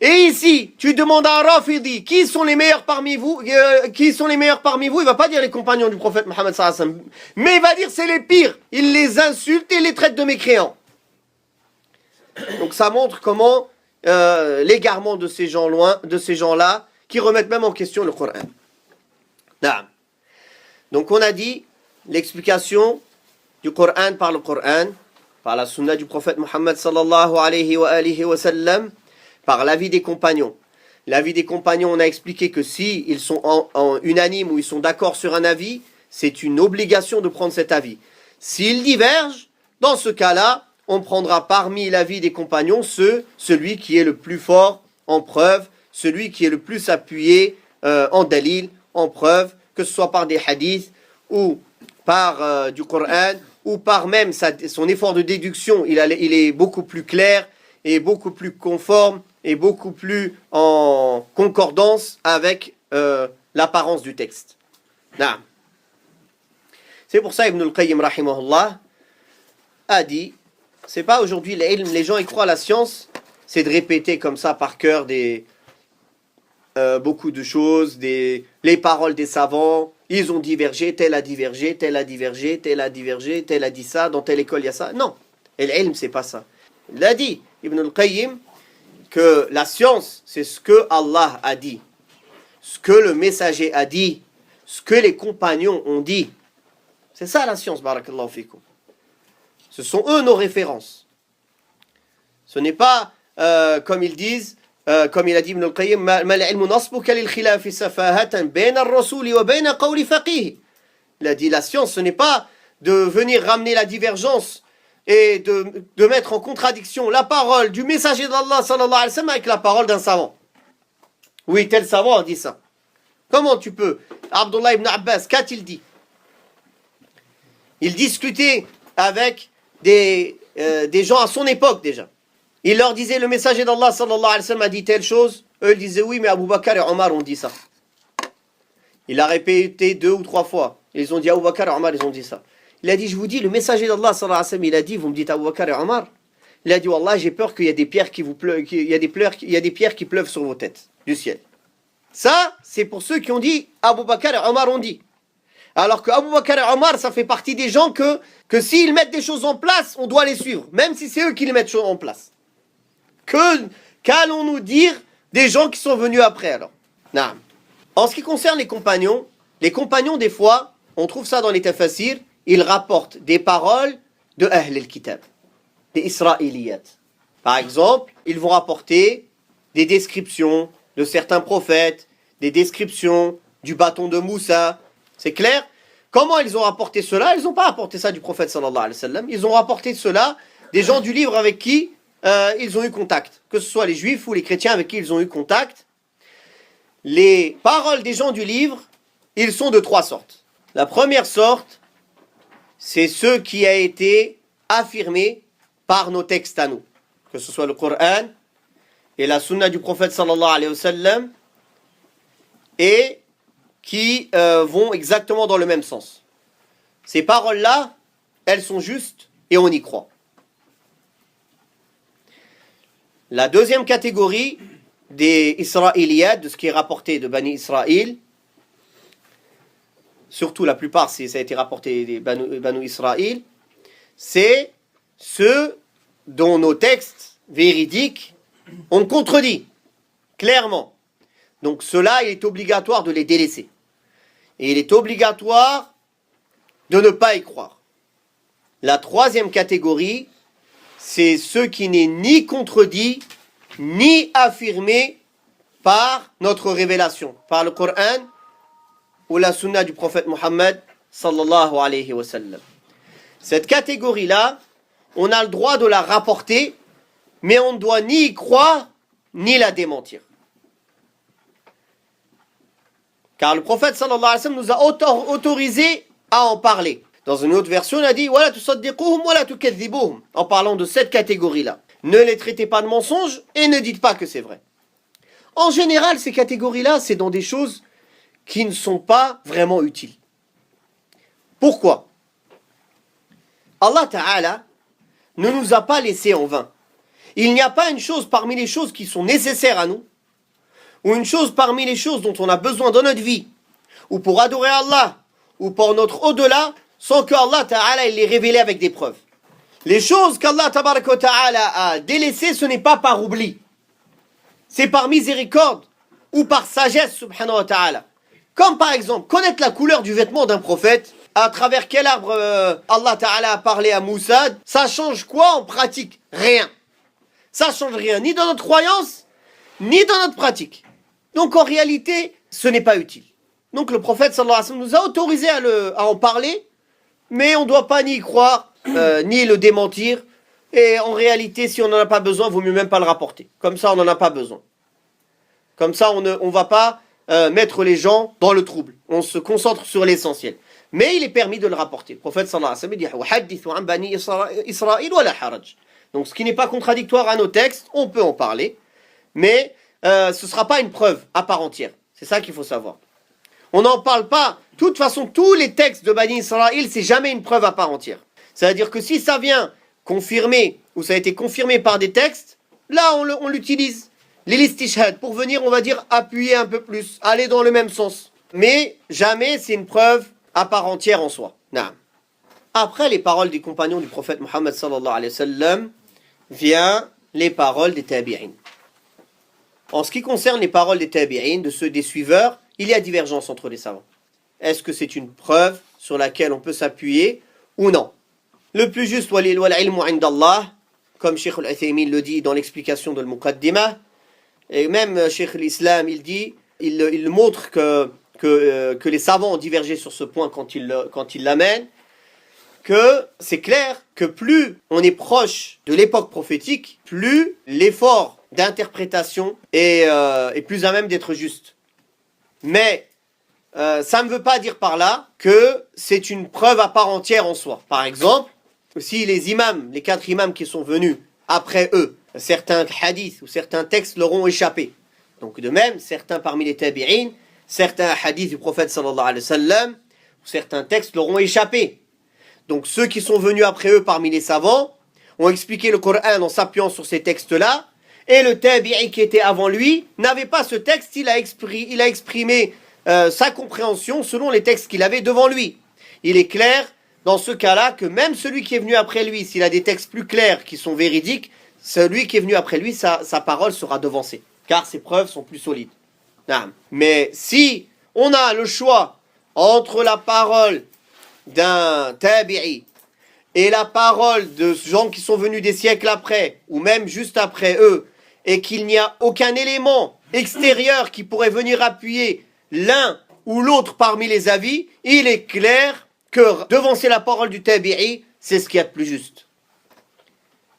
Et ici, tu demandes à un Rafidi qui sont les meilleurs parmi vous, il va pas dire les compagnons du prophète Mohammed sallallahu alayhi wa sallam, mais il va dire c'est les pires. Il les insulte et les traite de mécréants. Donc ça montre comment l'égarement de ces gens-là, qui remettent même en question le Coran. Donc on a dit l'explication du Coran par le Coran, par la sunna du prophète Mohammed sallallahu alayhi wa sallam, par l'avis des compagnons. L'avis des compagnons, on a expliqué que si ils sont en unanimes ou ils sont d'accord sur un avis, c'est une obligation de prendre cet avis. S'ils divergent, dans ce cas-là, on prendra parmi l'avis des compagnons celui qui est le plus fort en preuve, celui qui est le plus appuyé en dalil, en preuve, que ce soit par des hadiths ou par du Coran ou par même son effort de déduction, il est beaucoup plus clair et beaucoup plus conforme et beaucoup plus en concordance avec l'apparence du texte. C'est pour ça Ibn al-Qayyim rahimahullah a dit, c'est pas aujourd'hui les gens ils croient à la science, c'est de répéter comme ça par cœur beaucoup de choses, les paroles des savants, ils ont divergé, tel a divergé, tel a divergé, tel a divergé, tel a dit ça, dans telle école il y a ça. Non, et l'ilm c'est pas ça. Il a dit, Ibn al-Qayyim, que la science, c'est ce que Allah a dit, ce que le messager a dit, ce que les compagnons ont dit. C'est ça la science, barakallahu fikum. Ce sont eux nos références. Ce n'est pas, comme ils disent, comme il a dit Ibn al-Qayyim, il a dit, la science, ce n'est pas de venir ramener la divergence et de mettre en contradiction la parole du messager d'Allah sallallahu alayhi wa sallam avec la parole d'un savant. Oui, tel savant a dit ça. Comment tu peux? Abdullah ibn Abbas, qu'a-t-il dit? Il discutait avec des gens à son époque déjà. Il leur disait, le messager d'Allah sallallahu alayhi wa sallam a dit telle chose. Eux ils disaient, oui, mais Abu Bakr et Omar ont dit ça. Il a répété 2 ou 3 fois. Ils ont dit, Abu Bakr et Omar, ils ont dit ça. Il a dit, je vous dis, le messager d'Allah sallallahu alayhi wa sallam, il a dit, vous me dites Abu Bakr et Omar. Il a dit, Wallah, j'ai peur qu'il y ait des pierres il y a des pierres qui pleuvent sur vos têtes du ciel. Ça, c'est pour ceux qui ont dit, Abu Bakr et Omar ont dit. Alors que Abu Bakr et Omar, ça fait partie des gens que s'ils mettent des choses en place, on doit les suivre. Même si c'est eux qui les mettent en place. Qu'allons-nous dire des gens qui sont venus après alors? En ce qui concerne les compagnons, des fois, on trouve ça dans les tafassirs, ils rapportent des paroles de Ahl al-Kitab, des Israéliyat. Par exemple, ils vont rapporter des descriptions de certains prophètes, des descriptions du bâton de Moussa. C'est clair? Comment ils ont rapporté cela? Ils n'ont pas rapporté ça du prophète sallallahu alayhi wa sallam. Ils ont rapporté cela des gens du livre avec qui ils ont eu contact. Que ce soit les juifs ou les chrétiens avec qui ils ont eu contact. Les paroles des gens du livre, ils sont de trois sortes. La première sorte, c'est ce qui a été affirmé par nos textes à nous. Que ce soit le Coran et la sunna du prophète sallallahu alayhi wa sallam, et qui vont exactement dans le même sens. Ces paroles-là, elles sont justes et on y croit. La deuxième catégorie des Israéliades, de ce qui est rapporté de Bani Israël, surtout la plupart, ça a été rapporté des Banu Israël, c'est ceux dont nos textes véridiques ont contredit, clairement. Donc cela, il est obligatoire de les délaisser. Et il est obligatoire de ne pas y croire. La troisième catégorie, c'est ceux qui n'est ni contredit, ni affirmé par notre révélation, par le Coran ou la sunna du prophète Mohammed sallallahu alayhi wa sallam. Cette catégorie-là, on a le droit de la rapporter, mais on ne doit ni y croire, ni la démentir. Car le prophète sallallahu alayhi wa sallam nous a autorisé à en parler. Dans une autre version, il a dit wala tusaddiquhum wala tukadhibuhum, en parlant de cette catégorie-là. Ne les traitez pas de mensonges et ne dites pas que c'est vrai. En général, ces catégories-là, c'est dans des choses qui ne sont pas vraiment utiles. Pourquoi? Allah Ta'ala ne nous a pas laissés en vain. Il n'y a pas une chose parmi les choses qui sont nécessaires à nous, ou une chose parmi les choses dont on a besoin dans notre vie, ou pour adorer Allah, ou pour notre au-delà, sans que Allah Ta'ala les révélé avec des preuves. Les choses qu'Allah Ta'ala a délaissées, ce n'est pas par oubli. C'est par miséricorde, ou par sagesse, subhanahu wa ta'ala. Comme par exemple, connaître la couleur du vêtement d'un prophète, à travers quel arbre Allah Ta'ala a parlé à Moussa, ça change quoi en pratique? Rien. Ça change rien, ni dans notre croyance, ni dans notre pratique. Donc en réalité, ce n'est pas utile. Donc le prophète sallallahu alayhi wa sallam nous a autorisé à en parler, mais on ne doit pas ni y croire, ni le démentir. Et en réalité, si on n'en a pas besoin, il vaut mieux même pas le rapporter. Comme ça, on n'en a pas besoin. Comme ça, on ne va pas mettre les gens dans le trouble. On se concentre sur l'essentiel. Mais il est permis de le rapporter. Le prophète sallallahu alayhi wa sallam dit « bani Israël wa la haraj ». Donc ce qui n'est pas contradictoire à nos textes, on peut en parler. Mais ce ne sera pas une preuve à part entière. C'est ça qu'il faut savoir. On n'en parle pas. De toute façon, tous les textes de Bani Israël, c'est jamais une preuve à part entière. C'est-à-dire que si ça vient confirmer, ou ça a été confirmé par des textes, là on l'utilise. Les listishhad, pour venir, on va dire, appuyer un peu plus, aller dans le même sens. Mais jamais c'est une preuve à part entière en soi. Naam. Après les paroles des compagnons du prophète Mohammed sallallahu alayhi wa sallam, vient les paroles des tabi'in. En ce qui concerne les paroles des tabi'in, de ceux des suiveurs, il y a divergence entre les savants. Est-ce que c'est une preuve sur laquelle on peut s'appuyer ou non? Le plus juste, wal ilmu indallah, comme Cheikh al-Uthaymin le dit dans l'explication de al-Muqaddimah, et même Cheikh l'Islam, il montre que les savants ont divergé sur ce point quand il l'amène, que c'est clair que plus on est proche de l'époque prophétique, plus l'effort d'interprétation est plus à même d'être juste. Mais ça ne veut pas dire par là que c'est une preuve à part entière en soi. Par exemple, si les imams, les 4 imams qui sont venus après eux, certains hadiths ou certains textes leur ont échappé. Donc de même, certains parmi les tabi'in, certains hadiths du prophète sallallahu alayhi wa sallam, certains textes leur ont échappé. Donc ceux qui sont venus après eux parmi les savants ont expliqué le Coran en s'appuyant sur ces textes-là, et le tabi'i qui était avant lui n'avait pas ce texte, il a exprimé sa compréhension selon les textes qu'il avait devant lui. Il est clair dans ce cas-là que même celui qui est venu après lui, s'il a des textes plus clairs qui sont véridiques, celui qui est venu après lui, sa parole sera devancée, car ses preuves sont plus solides. Mais si on a le choix entre la parole d'un tabi'i et la parole de gens qui sont venus des siècles après, ou même juste après eux, et qu'il n'y a aucun élément extérieur qui pourrait venir appuyer l'un ou l'autre parmi les avis, il est clair que devancer la parole du tabi'i, c'est ce qu'il y a de plus juste.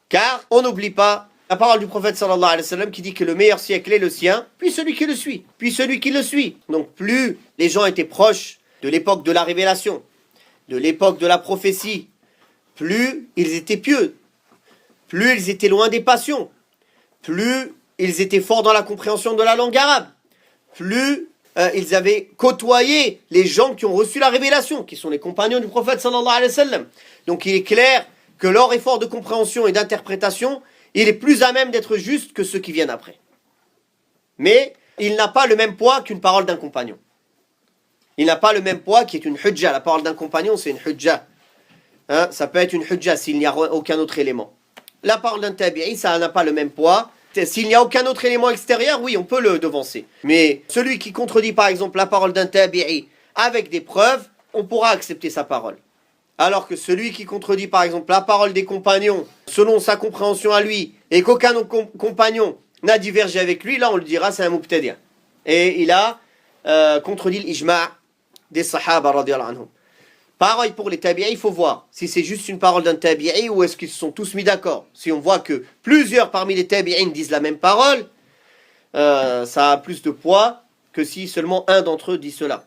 Car on n'oublie pas la parole du prophète sallallahu alayhi wa sallam qui dit que le meilleur siècle est le sien, puis celui qui le suit, puis celui qui le suit. Donc plus les gens étaient proches de l'époque de la révélation, de l'époque de la prophétie, plus ils étaient pieux, plus ils étaient loin des passions, plus ils étaient forts dans la compréhension de la langue arabe, plus ils avaient côtoyé les gens qui ont reçu la révélation, qui sont les compagnons du prophète sallallahu alayhi wa sallam. Donc il est clair que leur effort de compréhension et d'interprétation, il est plus à même d'être juste que ceux qui viennent après. Mais il n'a pas le même poids qu'une parole d'un compagnon. Il n'a pas le même poids qui est une hujja. La parole d'un compagnon, c'est une hujja. Hein, ça peut être une hujja s'il n'y a aucun autre élément. La parole d'un tabi'i, ça n'a pas le même poids. S'il n'y a aucun autre élément extérieur, oui, on peut le devancer. Mais celui qui contredit par exemple la parole d'un tabi'i avec des preuves, on pourra accepter sa parole. Alors que celui qui contredit par exemple la parole des compagnons selon sa compréhension à lui et qu'aucun compagnon n'a divergé avec lui, là on le dira c'est un mubtadi'. Et il a contredit l'ijma' des sahaba radiyallahu anhum. Pareil pour les tabi'i, il faut voir si c'est juste une parole d'un tabi'i ou est-ce qu'ils se sont tous mis d'accord. Si on voit que plusieurs parmi les tabi'in disent la même parole, ça a plus de poids que si seulement un d'entre eux dit cela.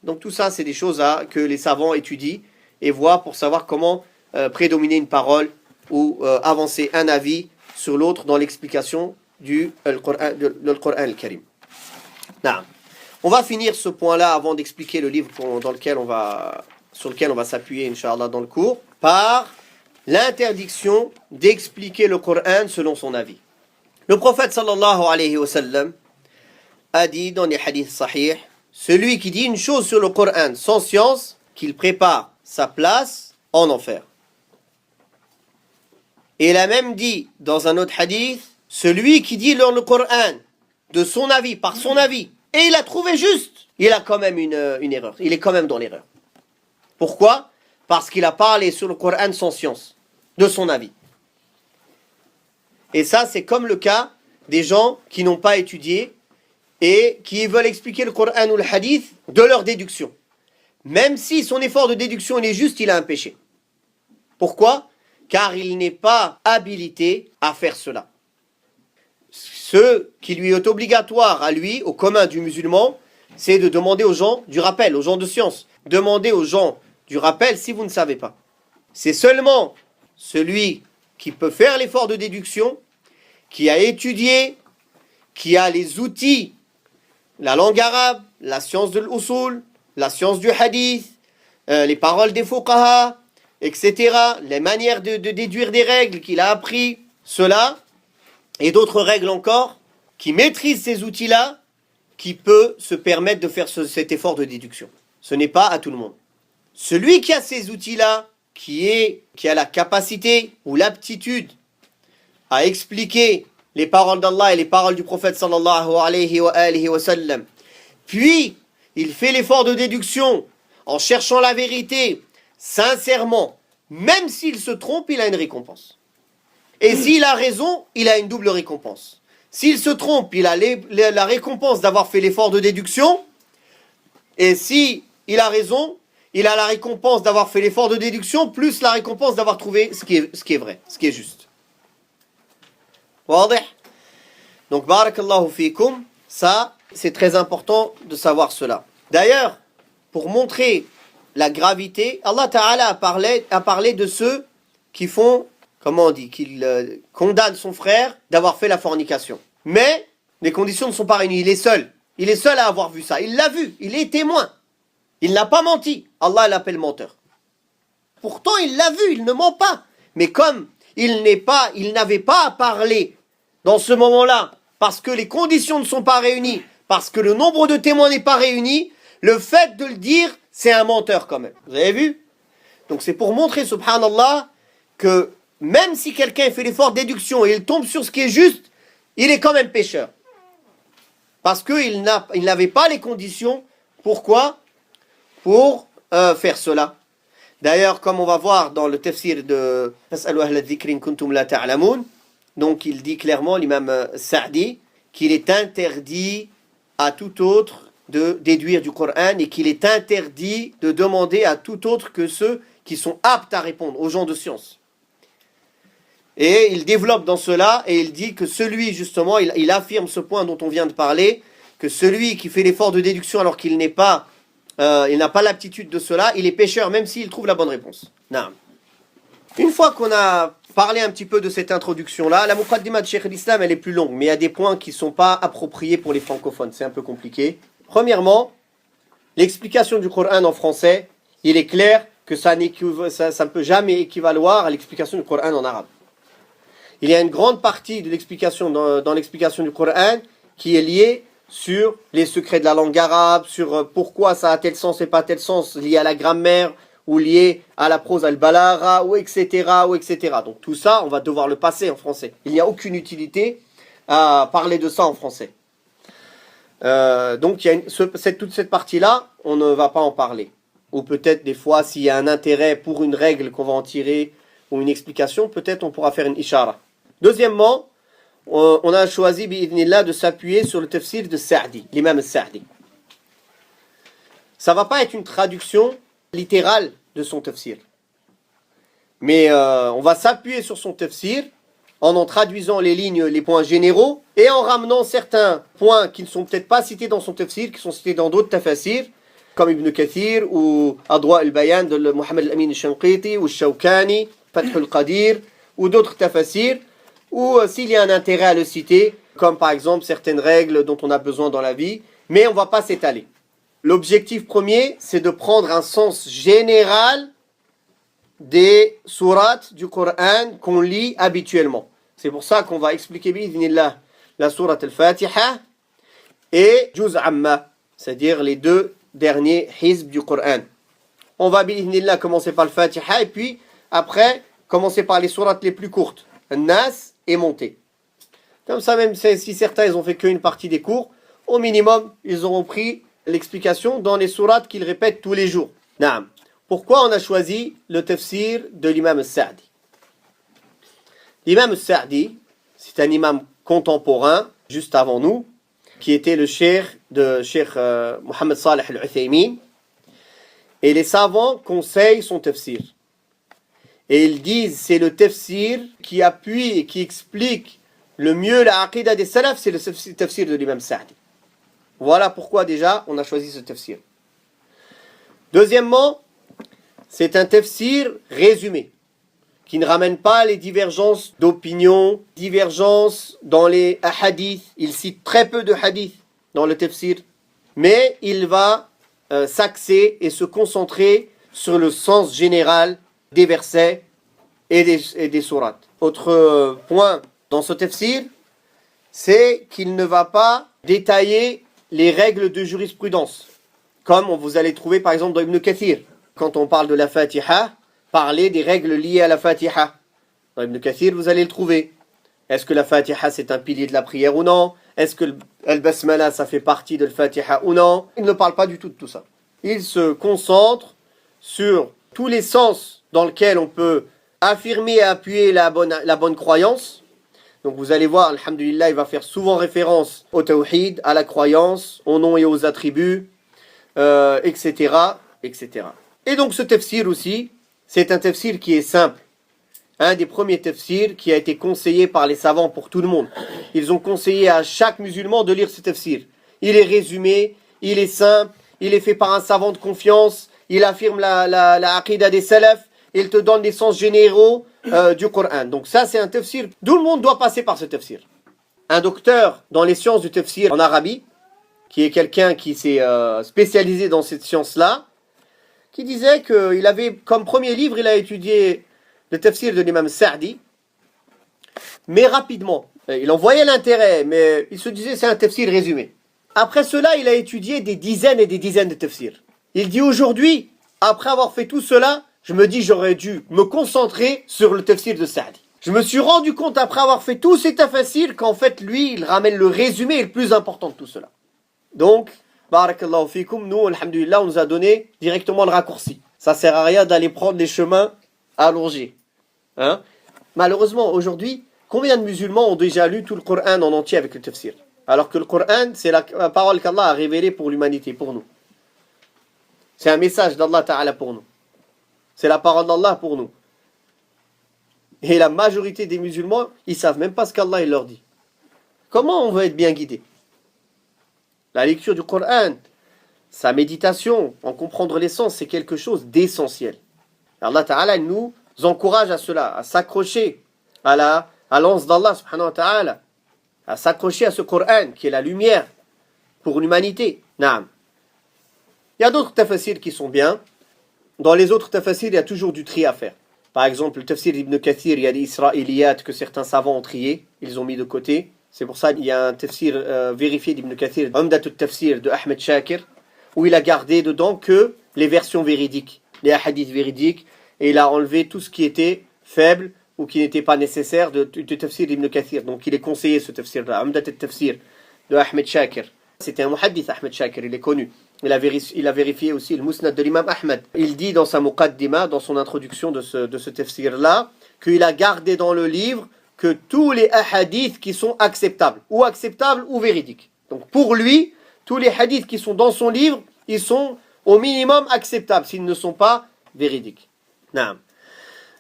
Donc tout ça, c'est des choses que les savants étudient et voient pour savoir comment prédominer une parole ou avancer un avis sur l'autre dans l'explication du Coran al-Karim. On va finir ce point-là avant d'expliquer le livre sur lequel on va s'appuyer, Inch'Allah, dans le cours, par l'interdiction d'expliquer le Coran selon son avis. Le prophète sallallahu alayhi wa sallam a dit dans les hadiths sahih, celui qui dit une chose sur le Coran sans science, qu'il prépare sa place en enfer. Et il a même dit dans un autre hadith, celui qui dit dans le Coran de son avis, par son avis, et il a trouvé juste, il a quand même une erreur, il est quand même dans l'erreur. Pourquoi? Parce qu'il a parlé sur le Coran sans science, de son avis. Et ça, c'est comme le cas des gens qui n'ont pas étudié et qui veulent expliquer le Coran ou le hadith de leur déduction. Même si son effort de déduction est juste, il a un péché. Pourquoi? Car il n'est pas habilité à faire cela. Ce qui lui est obligatoire à lui, au commun du musulman, c'est de demander aux gens du rappel, aux gens de science. Demandez aux gens du rappel si vous ne savez pas. C'est seulement celui qui peut faire l'effort de déduction, qui a étudié, qui a les outils, la langue arabe, la science de l'usul, la science du hadith, les paroles des fuqaha, etc., les manières de déduire des règles qu'il a appris, cela, et d'autres règles encore, qui maîtrise ces outils-là, qui peut se permettre de faire cet effort de déduction. Ce n'est pas à tout le monde. Celui qui a ces outils-là, qui a la capacité ou l'aptitude à expliquer les paroles d'Allah et les paroles du prophète sallallahu alayhi wa sallam, puis il fait l'effort de déduction en cherchant la vérité sincèrement, même s'il se trompe, il a une récompense. Et s'il a raison, il a une double récompense. S'il se trompe, il a la récompense d'avoir fait l'effort de déduction. Et si il a raison, il a la récompense d'avoir fait l'effort de déduction, plus la récompense d'avoir trouvé ce qui est vrai, ce qui est juste. Wadih? Donc, barakallahu fikum, ça, c'est très important de savoir cela. D'ailleurs, pour montrer la gravité, Allah Ta'ala a parlé de ceux qui font, comment on dit, qu'il condamne son frère d'avoir fait la fornication. Mais les conditions ne sont pas réunies. Il est seul. Il est seul à avoir vu ça. Il l'a vu. Il est témoin. Il n'a pas menti. Allah l'appelle menteur. Pourtant, il l'a vu. Il ne ment pas. Mais comme il n'avait pas à parler dans ce moment-là, parce que les conditions ne sont pas réunies, parce que le nombre de témoins n'est pas réuni, le fait de le dire, c'est un menteur quand même. Vous avez vu? Donc c'est pour montrer, subhanallah, que même si quelqu'un fait l'effort de déduction et il tombe sur ce qui est juste, il est quand même pécheur. Parce qu'il n'avait pas les conditions. Pourquoi? Pour faire cela. D'ailleurs, comme on va voir dans le tafsir de Fas'alu ahla dhikri in kuntum la ta'lamun, donc il dit clairement, l'imam Sa'di, qu'il est interdit à tout autre de déduire du Coran et qu'il est interdit de demander à tout autre que ceux qui sont aptes à répondre, aux gens de science. Et il développe dans cela et il dit que celui, justement, il affirme ce point dont on vient de parler, que celui qui fait l'effort de déduction alors qu'il n'a pas l'aptitude de cela, il est pécheur même s'il trouve la bonne réponse. Non. Une fois qu'on a parlé un petit peu de cette introduction-là, la Muqaddimah de Cheikh l'Islam, elle est plus longue, mais il y a des points qui ne sont pas appropriés pour les francophones, c'est un peu compliqué. Premièrement, l'explication du Coran en français, il est clair que ça ne peut jamais équivaloir à l'explication du Coran en arabe. Il y a une grande partie de l'explication dans l'explication du Coran qui est liée sur les secrets de la langue arabe, sur pourquoi ça a tel sens et pas tel sens, lié à la grammaire, ou lié à la prose al-balagha, ou etc., ou etc. Donc tout ça, on va devoir le passer en français. Il n'y a aucune utilité à parler de ça en français. Donc il y a toute cette partie-là, on ne va pas en parler. Ou peut-être des fois, s'il y a un intérêt pour une règle qu'on va en tirer, ou une explication, peut-être on pourra faire une ishara. Deuxièmement, on a choisi bi'idhnillah de s'appuyer sur le tafsir de Sa'di, l'imam Sa'di. Ça ne va pas être une traduction littérale de son tafsir. Mais on va s'appuyer sur son tafsir en traduisant les lignes, les points généraux et en ramenant certains points qui ne sont peut-être pas cités dans son tafsir, qui sont cités dans d'autres tafsirs, comme Ibn Kathir ou Adwa al-Bayan de Mohamed al-Amin al-Shanqiti ou Shawkani, Fath al-Qadir ou d'autres tafsirs. Ou s'il y a un intérêt à le citer, comme par exemple certaines règles dont on a besoin dans la vie, mais on ne va pas s'étaler. L'objectif premier, c'est de prendre un sens général des sourates du Coran qu'on lit habituellement. C'est pour ça qu'on va expliquer bi'idhnillah la sourate al-Fatiha et Juz Amma, c'est-à-dire les deux derniers hizb du Coran. On va bi'idhnillah commencer par le Fatiha et puis après commencer par les sourates les plus courtes, An-Nas et monter. Comme ça, même si certains ils ont fait qu'une partie des cours, au minimum, ils auront pris l'explication dans les sourates qu'ils répètent tous les jours. Naam. Pourquoi on a choisi le tafsir de l'imam Sa'di? L'imam Sa'di, c'est un imam contemporain, juste avant nous, qui était le cheikh de Cheikh Mohammed Saleh al-Uthaymin. Et les savants conseillent son tafsir. Et ils disent c'est le tafsir qui appuie et qui explique le mieux la aqidah des salafs, c'est le tafsir de l'imam Sa'di. Voilà pourquoi déjà on a choisi ce tafsir. Deuxièmement, c'est un tafsir résumé, qui ne ramène pas les divergences d'opinion, divergences dans les hadiths. Il cite très peu de hadiths dans le tafsir, mais il va s'axer et se concentrer sur le sens général des versets et des sourates. Autre point dans ce tafsir, c'est qu'il ne va pas détailler les règles de jurisprudence, comme vous allez trouver par exemple dans Ibn Kathir. Quand on parle de la Fatiha, parler des règles liées à la Fatiha. Dans Ibn Kathir, vous allez le trouver. Est-ce que la Fatiha c'est un pilier de la prière ou non? Est-ce que Al-Basmala ça fait partie de la Fatiha ou non? Il ne parle pas du tout de tout ça. Il se concentre sur tous les sens dans lesquels on peut affirmer et appuyer la bonne croyance. Donc vous allez voir, alhamdulillah, il va faire souvent référence au tawhid, à la croyance, au nom et aux attributs, etc., etc. Et donc ce tafsir aussi, c'est un tafsir qui est simple. Un des premiers tafsirs qui a été conseillé par les savants pour tout le monde. Ils ont conseillé à chaque musulman de lire ce tafsir. Il est résumé, il est simple, il est fait par un savant de confiance, il affirme la aqidah des salafs, il te donne les sens généraux du Coran. Donc ça c'est un tafsir, tout le monde doit passer par ce tafsir. Un docteur dans les sciences du tafsir en Arabie, qui est quelqu'un qui s'est spécialisé dans cette science-là, qui disait qu'il avait comme premier livre, il a étudié le tafsir de l'imam Sa'di, mais rapidement. Il en voyait l'intérêt, mais il se disait c'est un tafsir résumé. Après cela, il a étudié des dizaines et des dizaines de tafsirs. Il dit aujourd'hui, après avoir fait tout cela, je me dis j'aurais dû me concentrer sur le tafsir de Sa'di. Je me suis rendu compte après avoir fait tous ces tafsirs qu'en fait lui, il ramène le résumé le plus important de tout cela. Donc, barakallahu fikum, nous, alhamdulillah, on nous a donné directement le raccourci. Ça sert à rien d'aller prendre les chemins allongés. Hein? Malheureusement, aujourd'hui, combien de musulmans ont déjà lu tout le Coran en entier avec le tafsir? Alors que le Coran, c'est la parole qu'Allah a révélée pour l'humanité, pour nous. C'est un message d'Allah Ta'ala pour nous. C'est la parole d'Allah pour nous. Et la majorité des musulmans, ils ne savent même pas ce qu'Allah leur dit. Comment on veut être bien guidé? La lecture du Coran, sa méditation, en comprendre l'essence, c'est quelque chose d'essentiel. Allah Ta'ala nous encourage à cela, à s'accrocher à l'anse d'Allah subhanahu wa ta'ala, à s'accrocher à ce Coran qui est la lumière pour l'humanité. Naam. Il y a d'autres tafsirs qui sont bien. Dans les autres tafsirs, il y a toujours du tri à faire. Par exemple, le tafsir d'Ibn Kathir, il y a des Israéliyat que certains savants ont triés, ils ont mis de côté. C'est pour ça qu'il y a un tafsir vérifié d'Ibn Kathir, Umdat al-Tafsir de Ahmed Shakir, où il a gardé dedans que les versions véridiques, les hadiths véridiques, et il a enlevé tout ce qui était faible ou qui n'était pas nécessaire du tafsir d'Ibn Kathir. Donc il est conseillé ce tafsir-là, Umdat al-Tafsir de Ahmed Shakir. C'était un muhaddith, Ahmed Shakir, il est connu. Il a vérifié aussi le Musnad de l'imam Ahmed. Il dit dans sa Muqaddima, dans son introduction de ce tafsir-là, qu'il a gardé dans le livre que tous les hadiths qui sont acceptables ou véridiques. Donc pour lui, tous les hadiths qui sont dans son livre, ils sont au minimum acceptables s'ils ne sont pas véridiques. Naam.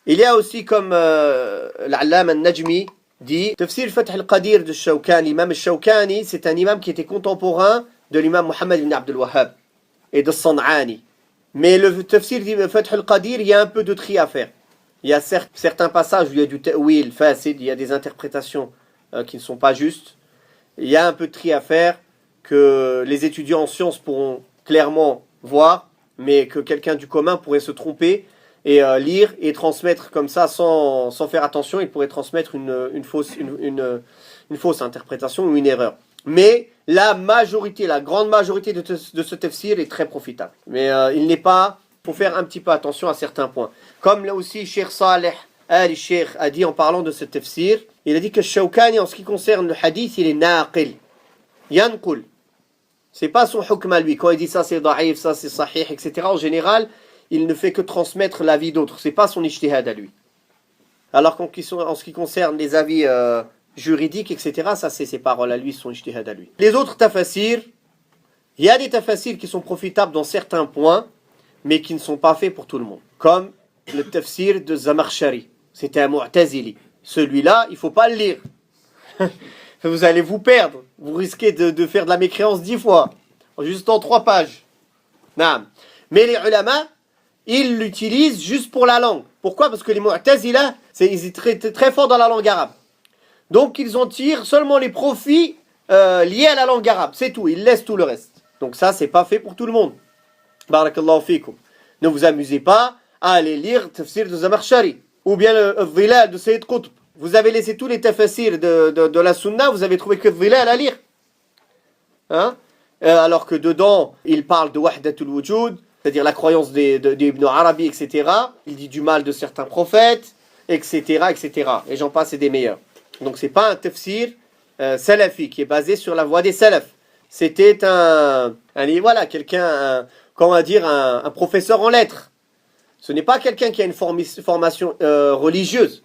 Il y a aussi comme l'Allam al-Najmi dit, Tafsir Fath al-Qadir de Shawkani. L'imam al-Shawkani, c'est un imam qui était contemporain de l'imam Muhammad ibn Abdul Wahhab et de San'ani. Mais le Tafsir Fath al-Qadir, il y a un peu de tri à faire. Il y a certains passages où il y a du ta'wil, fasid, il y a des interprétations qui ne sont pas justes. Il y a un peu de tri à faire que les étudiants en sciences pourront clairement voir, mais que quelqu'un du commun pourrait se tromper et lire et transmettre comme ça sans faire attention. Il pourrait transmettre une fausse interprétation ou une erreur. Mais la grande majorité de ce tafsir est très profitable. Mais il n'est pas... Il faut faire un petit peu attention à certains points. Comme là aussi, Cheikh Saleh al-Sheikh a dit en parlant de ce tafsir, il a dit que Shawkani, en ce qui concerne le hadith, il est naqil. Yanqul. C'est pas son hukm à lui. Quand il dit ça c'est da'if, ça c'est sahih, etc. En général, il ne fait que transmettre l'avis d'autres. C'est pas son ijtihad à lui. Alors qu'en ce qui concerne les avis juridiques, etc., ça c'est ses paroles à lui, son ijtihad à lui. Les autres tafasirs, il y a des tafasirs qui sont profitables dans certains points, mais qui ne sont pas faits pour tout le monde. Comme le tafsir de Zamakhshari. C'était un mu'tazili. Celui-là, il ne faut pas le lire. Vous allez vous perdre. Vous risquez de faire de la mécréance 10 fois. Juste en 3 pages. Naam. Mais les ulama, ils l'utilisent juste pour la langue. Pourquoi? Parce que les mu'tazila, ils sont très, très forts dans la langue arabe. Donc ils en tirent seulement les profits liés à la langue arabe. C'est tout. Ils laissent tout le reste. Donc ça, c'est pas fait pour tout le monde. Barakallahu fikum. Ne vous amusez pas à aller lire Tafsir de Zamakhshari ou bien le Dhilal de Sayyid Qutb. Vous avez laissé tous les tafsirs de la Sunna, vous avez trouvé que Dhilal à lire. Hein? Alors que dedans, il parle de Wahdatul Wujud, c'est-à-dire la croyance d'Ibn Arabi, etc. Il dit du mal de certains prophètes, etc., etc. Et j'en passe, c'est des meilleurs. Donc c'est pas un tafsir salafi qui est basé sur la voie des salafs. C'était quelqu'un... comment dire, un professeur en lettres. Ce n'est pas quelqu'un qui a une formation religieuse.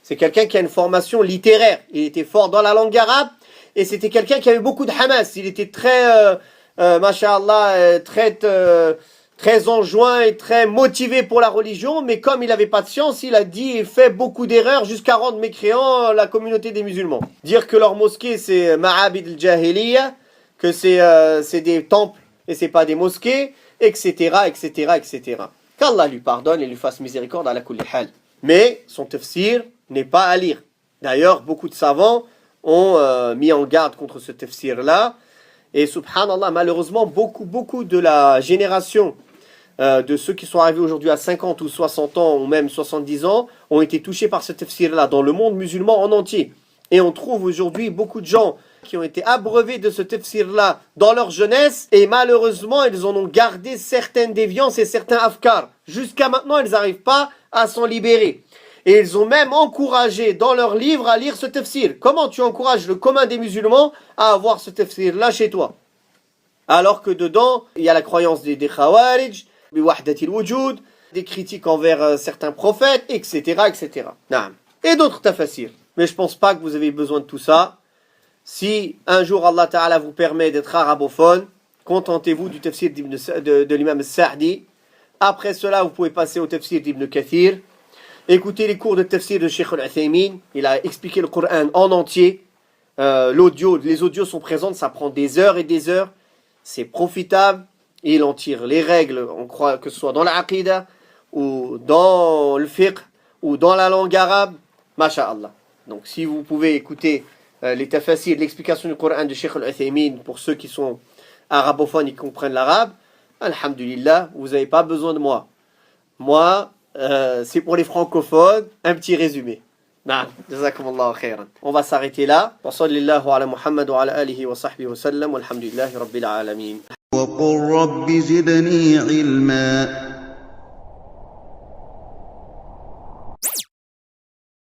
C'est quelqu'un qui a une formation littéraire. Il était fort dans la langue arabe et c'était quelqu'un qui avait beaucoup de hamas. Il était très, masha'Allah, très enjoint et très motivé pour la religion. Mais comme il n'avait pas de science, il a dit et fait beaucoup d'erreurs jusqu'à rendre mécréant la communauté des musulmans. Dire que leur mosquée c'est Ma'abid al-Jahiliya, que c'est des temples et c'est pas des mosquées, etc., etc., etc. Qu'Allah lui pardonne et lui fasse miséricorde à la kulli hal. Mais son tafsir n'est pas à lire. D'ailleurs, beaucoup de savants ont mis en garde contre ce tafsir-là. Et subhanallah, malheureusement, beaucoup de la génération de ceux qui sont arrivés aujourd'hui à 50 ou 60 ans, ou même 70 ans, ont été touchés par ce tafsir-là dans le monde musulman en entier. Et on trouve aujourd'hui beaucoup de gens qui ont été abreuvés de ce tafsir-là dans leur jeunesse, et malheureusement, ils en ont gardé certaines déviances et certains afkars. Jusqu'à maintenant, ils n'arrivent pas à s'en libérer. Et ils ont même encouragé dans leurs livres à lire ce tafsir. Comment tu encourages le commun des musulmans à avoir ce tafsir-là chez toi? Alors que dedans, il y a la croyance des Khawarij, bi Wahdatil Wujud, des critiques envers certains prophètes, etc. etc. Naam. Et d'autres tafasirs. Mais je pense pas que vous avez besoin de tout ça. Si un jour Allah Ta'ala vous permet d'être arabophone, contentez-vous du tafsir de l'imam Sa'di. Après cela, vous pouvez passer au tafsir d'Ibn Kathir. Écoutez les cours de tafsir de Sheikh Al-Uthaymin. Il a expliqué le Coran en entier. Les audios sont présentes, ça prend des heures et des heures. C'est profitable. Et il en tire les règles, on croit que ce soit dans l'aqida, ou dans le fiqh, ou dans la langue arabe. Masha'Allah. Donc si vous pouvez écouter les tafasirs, l'explication du Coran de Sheikh Al-Uthaymin pour ceux qui sont arabophones et qui comprennent l'arabe, alhamdulillah, vous n'avez pas besoin de moi. Moi, c'est pour les francophones, un petit résumé. Naam, jazakumullahu khairan. On va s'arrêter là. Wa sallallahu ala Muhammad wa ala alihi wa sahbihi wa sallam, walhamdulillahi rabbil alamin. وقل رب زدني علما